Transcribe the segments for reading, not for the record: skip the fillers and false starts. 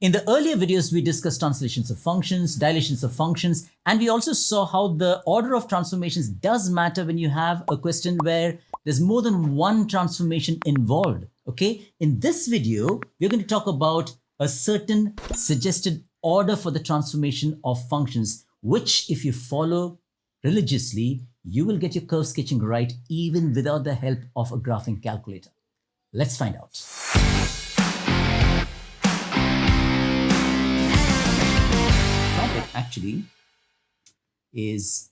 In the earlier videos, we discussed translations of functions, dilations of functions, and we also saw how the order of transformations does matter when you have a question where there's more than one transformation involved, okay? In this video, we're going to talk about a certain suggested order for the transformation of functions, which if you follow religiously, you will get your curve sketching right even without the help of a graphing calculator. Let's find out. Actually is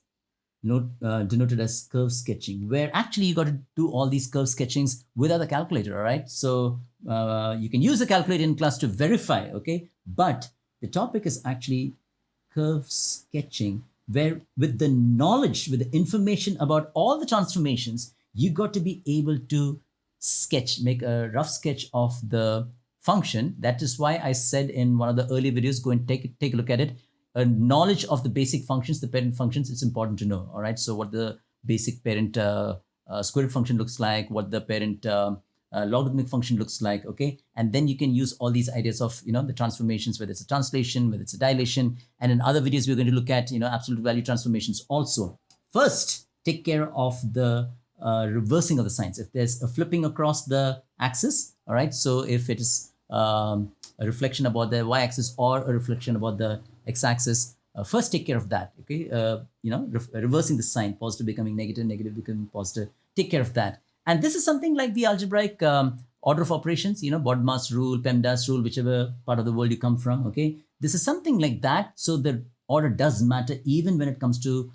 denoted as curve sketching, where actually you got to do all these curve sketchings without a calculator, all right? So you can use a calculator in class to verify, okay? But the topic is actually curve sketching, where with the knowledge, with the information about all the transformations, you got to be able to make a rough sketch of the function. That is why I said in one of the early videos, go and take a look at it. A knowledge of the basic functions, the parent functions, it's important to know, all right? So what the basic parent square root function looks like, what the parent logarithmic function looks like, okay? And then you can use all these ideas of, the transformations, whether it's a translation, whether it's a dilation. And in other videos, we're going to look at, absolute value transformations also. First, take care of the reversing of the signs. If there's a flipping across the axis, all right? So if it is a reflection about the y-axis or a reflection about the x-axis, first take care of that, okay? Reversing the sign, positive becoming negative, negative becoming positive, take care of that. And this is something like the algebraic order of operations, Bodmer's rule, PEMDAS rule, whichever part of the world you come from, okay? This is something like that, so the order does matter even when it comes to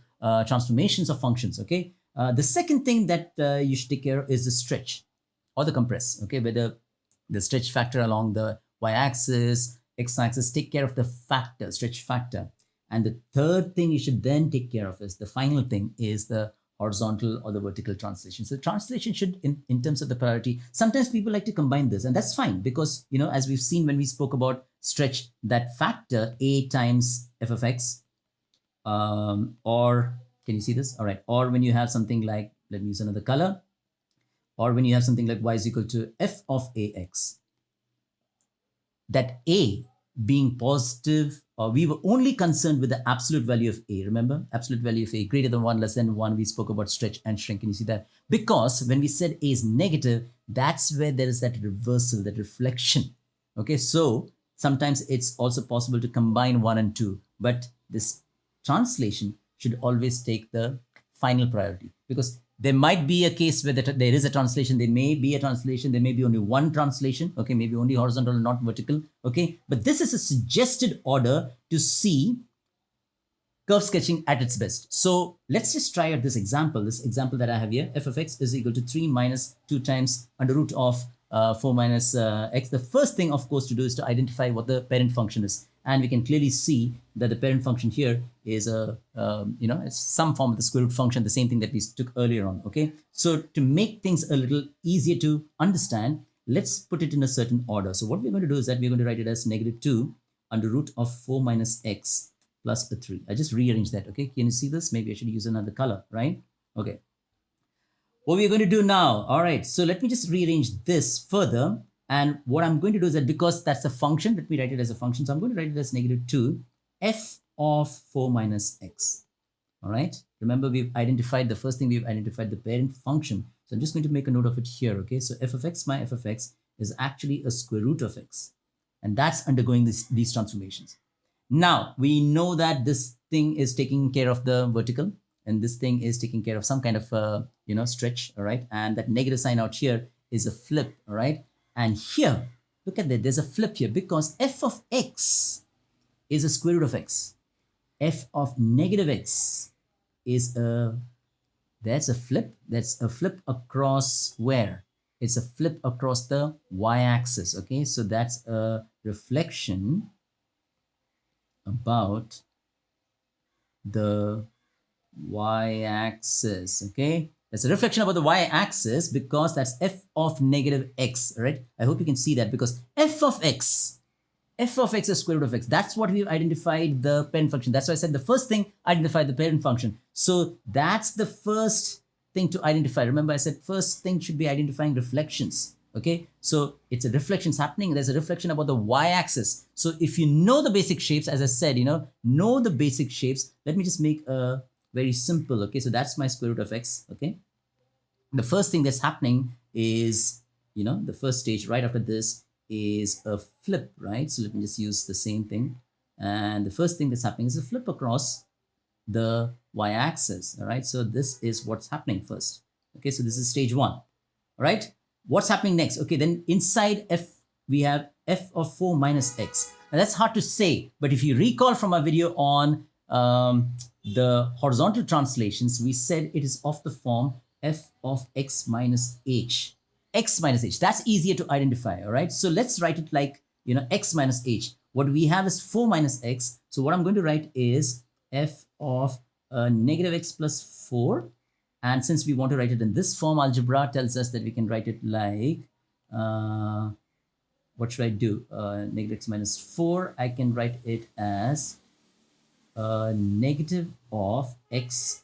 transformations of functions, okay? The second thing that you should take care of is the stretch or the compress, okay? Whether the stretch factor along the y-axis, x-axis, take care of the factor, stretch factor. And the third thing you should then take care of is the final thing is the horizontal or the vertical translation. So the translation should, in terms of the priority, sometimes people like to combine this, and that's fine because, as we've seen when we spoke about stretch, that factor a times f of x, or can you see this? All right. Or when you have something like, let me use another color, or when you have something like y is equal to f of ax, that a being positive, or we were only concerned with the absolute value of a, remember? Absolute value of a greater than 1, less than 1, we spoke about stretch and shrink. Can you see that? Because when we said a is negative, that's where there is that reversal, that reflection. Okay, so sometimes it's also possible to combine 1 and 2, but this translation should always take the final priority, because there might be a case where there is a translation, there may be a translation, there may be only one translation, okay, maybe only horizontal and not vertical, okay? But this is a suggested order to see curve sketching at its best. So let's just try out this example that I have here. F of x is equal to 3 minus 2 times under root of 4 minus x. The first thing, of course, to do is to identify what the parent function is. And we can clearly see that the parent function here is it's some form of the square root function, the same thing that we took earlier on, okay? So to make things a little easier to understand, let's put it in a certain order. So what we're going to do is that we're going to write it as negative 2 under root of 4 minus x plus a 3. I just rearrange that, okay? Can you see this? Maybe I should use another color, right? Okay. What we're going to do now, all right, so let me just rearrange this further. And what I'm going to do is that because that's a function, let me write it as a function. So I'm going to write it as negative 2 f of 4 minus x. All right. Remember, we've identified the first thing, we've identified the parent function. So I'm just going to make a note of it here. Okay. So f of x, my f of x is actually a square root of x. And that's undergoing these transformations. Now we know that this thing is taking care of the vertical and this thing is taking care of some kind of, stretch. All right. And that negative sign out here is a flip. All right. And here, look at that, there's a flip here because f of x is a square root of x. F of negative x is that's a flip. That's a flip across where? It's a flip across the y-axis, okay? So that's a reflection about the y-axis, okay? That's a reflection about the y-axis because that's f of negative x, right? I hope you can see that because f of x is square root of x. That's what we've identified the parent function. That's why I said the first thing, identify the parent function. So that's the first thing to identify. Remember I said first thing should be identifying reflections, Okay, so it's a reflection's happening. There's a reflection about the y-axis. So if you know the basic shapes, as I said, know the basic shapes. Let me just make a very simple. Okay, so that's my square root of x. Okay, the first thing that's happening is, the first stage right after this is a flip, right? So let me just use the same thing. And the first thing that's happening is a flip across the y-axis. All right, so this is what's happening first. Okay, so this is stage one. All right, what's happening next? Okay, then inside f we have f of 4 minus x. Now that's hard to say, but if you recall from our video on the horizontal translations, we said it is of the form f of x minus h. X minus h, that's easier to identify. All right, so let's write it like, x minus h. What we have is 4 minus x. So what I'm going to write is f of negative x plus 4. And since we want to write it in this form, algebra tells us that we can write it like, what should I do? Negative x minus 4, I can write it as negative of x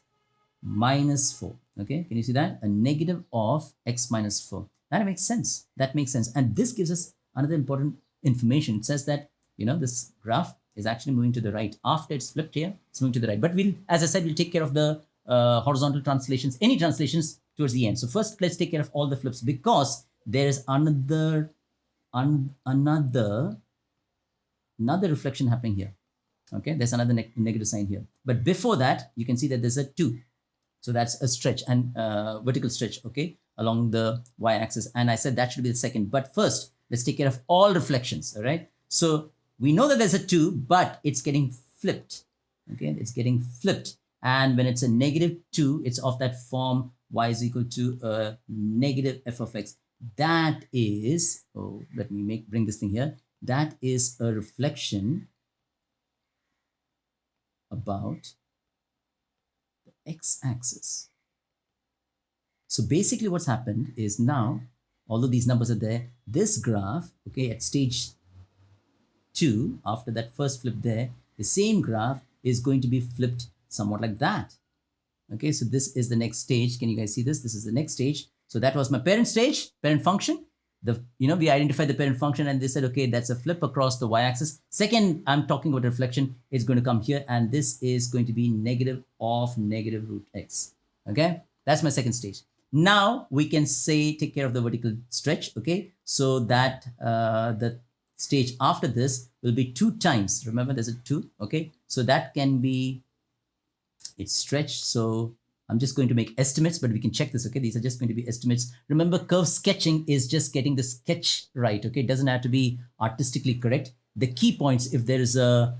minus 4. Okay, can you see that? A negative of x minus 4. That makes sense. That makes sense. And this gives us another important information. It says that, this graph is actually moving to the right. After it's flipped here, it's moving to the right. But we'll, as I said, we'll take care of the horizontal translations, any translations towards the end. So first, let's take care of all the flips, because there is another reflection happening here. Okay, there's another negative sign here. But before that, you can see that there's a 2. So that's a stretch, and vertical stretch, okay, along the y-axis. And I said that should be the second. But first, let's take care of all reflections, all right? So we know that there's a 2, but it's getting flipped. Okay, it's getting flipped. And when it's a negative 2, it's of that form y is equal to a negative f of x. That is, let me bring this thing here. That is a reflection about the x-axis. So basically what's happened is now, although these numbers are there, this graph, okay, at stage 2, after that first flip there, the same graph is going to be flipped somewhat like that. Okay, so this is the next stage. Can you guys see this? This is the next stage. So that was my parent stage, parent function. We identified the parent function and they said, okay, that's a flip across the y-axis. Second, I'm talking about reflection. It's going to come here, and this is going to be negative of negative root x. Okay, that's my second stage. Now we can say take care of the vertical stretch. Okay, so that the stage after this will be 2 times. Remember, there's a 2. Okay, so that can be, it's stretched. So I'm just going to make estimates, but we can check this. Okay, these are just going to be estimates. Remember, curve sketching is just getting the sketch right. Okay, it doesn't have to be artistically correct. The key points, if there is a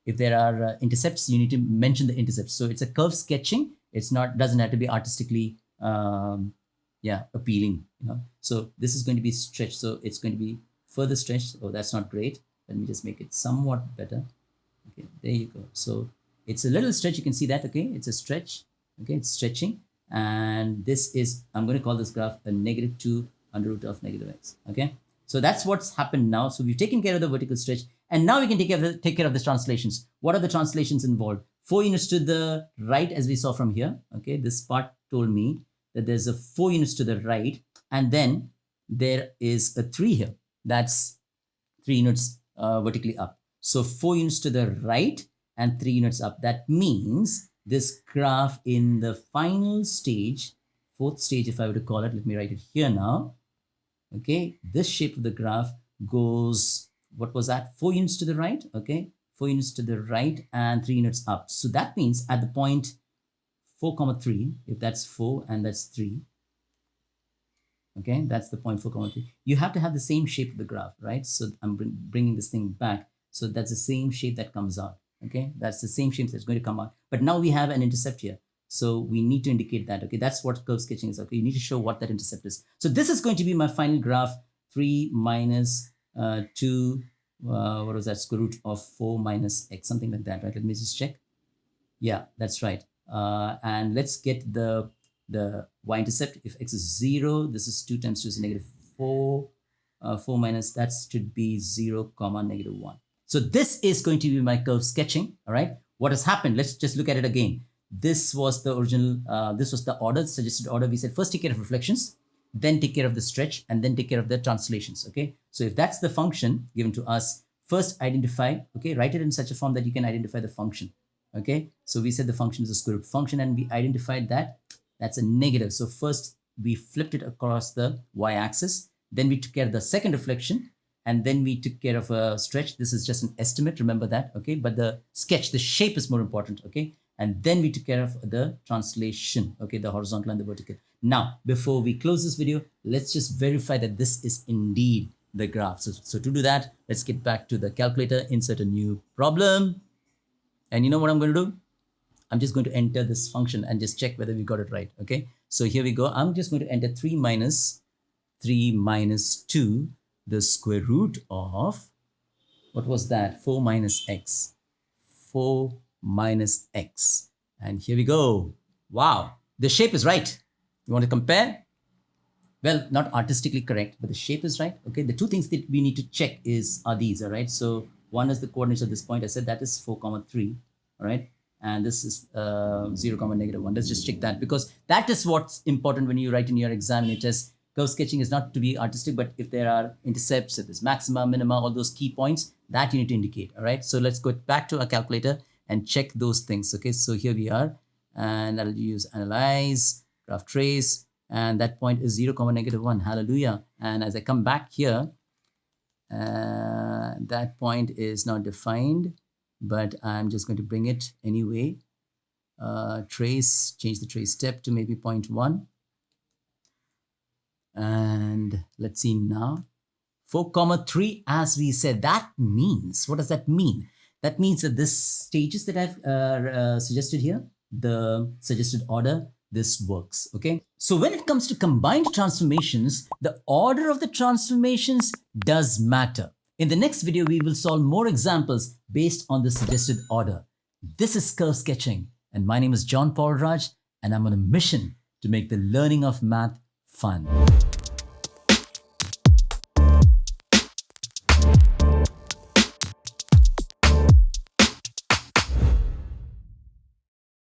if there are intercepts, you need to mention the intercepts. So it's a curve sketching. It's not, doesn't have to be artistically appealing. So this is going to be stretched. So it's going to be further stretched. Oh, that's not great. Let me just make it somewhat better. Okay, there you go. So it's a little stretch. You can see that. Okay, it's a stretch. Okay, it's stretching, and this is, I'm going to call this graph a negative 2 under root of negative x. Okay, so that's what's happened now. So we've taken care of the vertical stretch, and now we can take care of the translations. What are the translations involved? 4 units to the right, as we saw from here. Okay, this part told me that there's a 4 units to the right, and then there is a 3 here. That's 3 units vertically up. So 4 units to the right and 3 units up. That means this graph in the final stage, 4th stage, if I were to call it, let me write it here now. Okay, this shape of the graph goes, what was that? 4 units to the right. Okay, 4 units to the right and 3 units up. So that means at the point 4, 3, if that's 4 and that's 3, okay, that's the point 4, 3. You have to have the same shape of the graph, right? So I'm bringing this thing back. So that's the same shape that comes out. Okay, that's the same shape that's going to come out. But now we have an intercept here. So we need to indicate that. Okay, that's what curve sketching is. Okay, you need to show what that intercept is. So this is going to be my final graph, 3 minus 2, what was that, square root of 4 minus x, something like that, right? Let me just check. Yeah, that's right. And let's get the y-intercept. If x is 0, this is 2 times 2 is negative 4. 4 minus, that should be 0, negative 1. So this is going to be my curve sketching, all right? What has happened? Let's just look at it again. This was the original, this was the order, suggested order. We said first take care of reflections. then take care of the stretch, and then take care of the translations. Okay, so if that's the function given to us, first identify, okay, write it in such a form that you can identify the function. Okay, so we said the function is a square root function, and we identified that that's a negative. So first we flipped it across the y-axis, then we took care of the second reflection, and then we took care of a stretch. This is just an estimate, remember that. Okay, but the sketch, the shape is more important. Okay, and then we took care of the translation, okay, the horizontal and the vertical. Now, before we close this video, let's just verify that this is indeed the graph. So to do that, let's get back to the calculator, insert a new problem. And you know what I'm going to do? I'm just going to enter this function and just check whether we got it right. Okay, so here we go. I'm just going to enter 3 minus 2, the square root of, what was that? 4 minus x. 4 minus x. And here we go. Wow, the shape is right. You want to compare? Well, not artistically correct, but the shape is right. Okay, the two things that we need to check are these, all right? So one is the coordinates of this point. I said that is 4, 3, all right? And this is 0, -1. Let's just check that, because that is what's important when you write in your exam and your test. Curve sketching is not to be artistic, but if there are intercepts, if there's maxima, minima, all those key points, that you need to indicate, all right? So let's go back to our calculator and check those things, okay? So here we are, and I'll use analyze, graph trace, and that point is 0, -1, hallelujah. And as I come back here, that point is not defined, but I'm just going to bring it anyway. Trace, change the trace step to maybe 0.1. And let's see now, 4, 3, as we said, that means, what does that mean? That means that this stages that I've suggested here, the suggested order, this works, okay? So when it comes to combined transformations, the order of the transformations does matter. In the next video, we will solve more examples based on the suggested order. This is curve sketching, and my name is John Paul Raj, and I'm on a mission to make the learning of math fun.